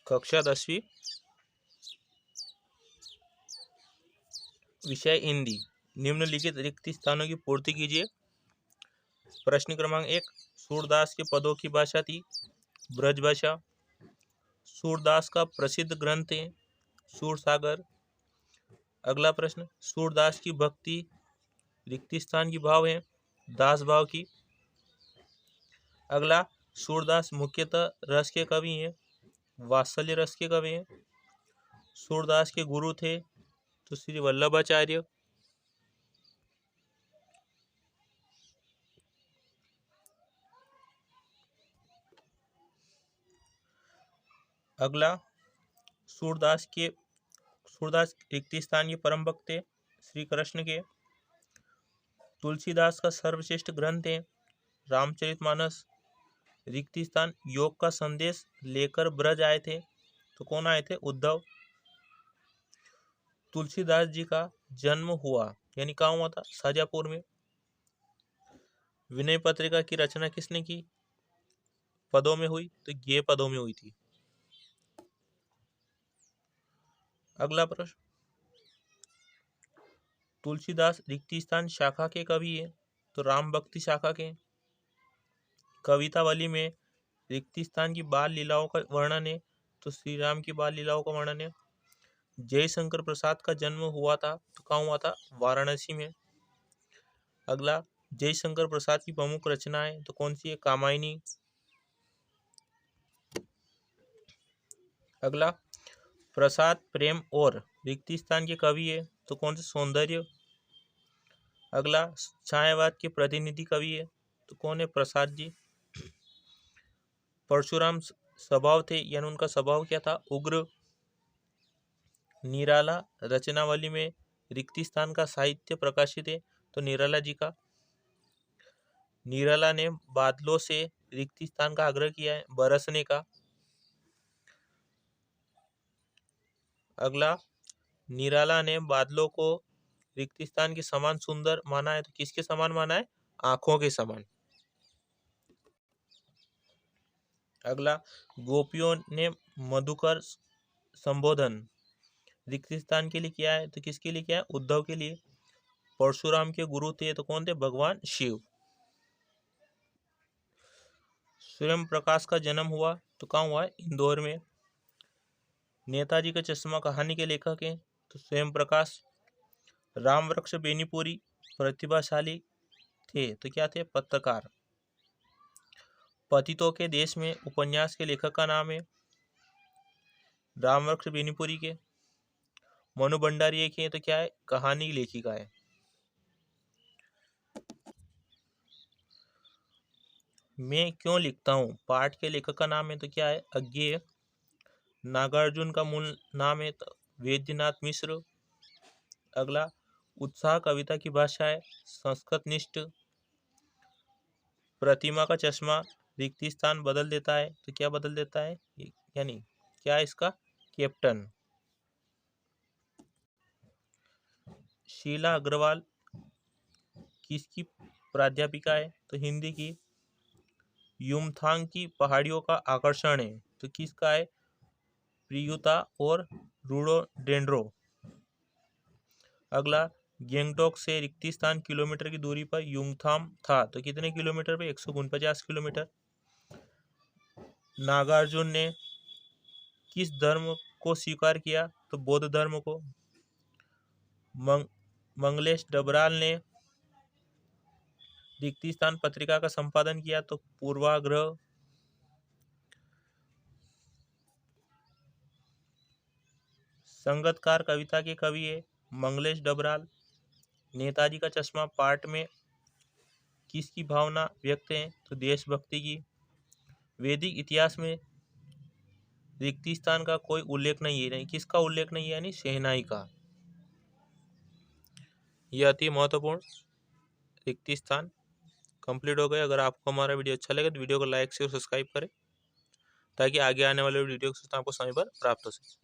कक्षा 10वीं, विषय हिंदी। निम्नलिखित रिक्त स्थानों की पूर्ति कीजिए। प्रश्न क्रमांक 1, सूरदास के पदों की भाषा थी ब्रजभाषा। सूरदास का प्रसिद्ध ग्रंथ है सूरसागर। अगला प्रश्न, सूरदास की भक्ति रिक्त स्थान की भाव है दास भाव की। अगला, सूरदास मुख्यतः रस के कवि हैं, वात्सल्य रस के कवि हैं। सूरदास के गुरु थे तो श्री वल्लभाचार्य। अगला, सूरदास रिक्त स्थान के परम भक्त थे श्री कृष्ण के। तुलसीदास का सर्वश्रेष्ठ ग्रंथ है रामचरितमानस। रिक्त स्थान, योग का संदेश लेकर ब्रज आए थे तो कौन आए थे? उद्धव। तुलसीदास जी का जन्म हुआ यानी कहाँ हुआ था? शाजापुर में। विनय पत्रिका की रचना किसने की? पदों में हुई तो ये पदों में हुई थी। अगला प्रश्न, तुलसीदास रिक्त स्थान शाखा के कवि है तो राम भक्ति शाखा के। कवितावली में रिक्त स्थान की बाल लीलाओं का वर्णन है तो श्री राम की बाल लीलाओं का वर्णन है। जयशंकर प्रसाद का जन्म हुआ था तो कहाँ हुआ था? वाराणसी में। अगला, जयशंकर प्रसाद की प्रमुख रचनाएं तो कौन सी है? कामायनी। अगला, प्रसाद प्रेम और रिक्त स्थान के कवि है तो कौन से? सौंदर्य। अगला, छायावाद के प्रतिनिधि कवि है तो कौन है? प्रसाद जी। परशुराम स्वभाव थे यानी उनका स्वभाव क्या था? उग्र। निराला रचनावली में रिक्त स्थान का साहित्य प्रकाशित है तो निराला जी का। निराला ने बादलों से रिक्त स्थान का आग्रह किया है बरसने का। अगला, निराला ने बादलों को रिक्त स्थान के समान सुंदर माना है तो किसके समान माना है? आंखों के समान। अगला, गोपियों ने मधुकर संबोधन रिक्त स्थान के लिए किया है तो किसके लिए किया है? उद्धव के लिए। परशुराम के गुरु थे तो कौन थे? भगवान शिव। सूर्य प्रकाश का जन्म हुआ तो कहाँ हुआ है? इंदौर में। नेताजी का चश्मा कहानी के लेखक हैं तो स्वयं प्रकाश। राम वृक्ष बेनीपुरी प्रतिभाशाली थे तो क्या थे? पत्रकार। पतितों के देश में उपन्यास के लेखक का नाम है राम वृक्ष बेनीपुरी के। मनु भंडारी एक है तो क्या है? कहानी लेखिका है। मैं क्यों लिखता हूँ पाठ के लेखक का नाम है तो क्या है? अज्ञेय। नागार्जुन का मूल नाम है तो वैद्यनाथ मिश्र। अगला, उत्साह कविता की भाषा है संस्कृत निष्ठ। प्रतिमा का चश्मा रिक्त स्थान बदल देता है तो क्या बदल देता है? यानी क्या है इसका? कैप्टन। शीला अग्रवाल किसकी प्राध्यापिका है तो हिंदी की। युमथांग की पहाड़ियों का आकर्षण है तो किसका है? प्रियुता और रूडोडेंड्रो। अगला, गैंगटॉक से रिक्त स्थान किलोमीटर की दूरी पर युमथाम था तो कितने किलोमीटर पे? 149 किलोमीटर। नागार्जुन ने किस धर्म को स्वीकार किया तो बौद्ध धर्म को। मंगलेश डबराल ने रिक्त स्थान पत्रिका का संपादन किया तो पूर्वाग्रह। संगतकार कविता के कवि है मंगलेश डबराल। नेताजी का चश्मा पाठ में किसकी भावना व्यक्त है तो देशभक्ति की। वैदिक इतिहास में रिक्त स्थान का कोई उल्लेख नहीं है, किसका उल्लेख नहीं है? यानी शहनाई का। यह अति महत्वपूर्ण रिक्त स्थान कंप्लीट हो गए। अगर आपको हमारा वीडियो अच्छा लगे तो वीडियो को लाइक शेयर सब्सक्राइब करें ताकि आगे आने वाले वीडियो के सूचना आपको समय पर प्राप्त हो सके।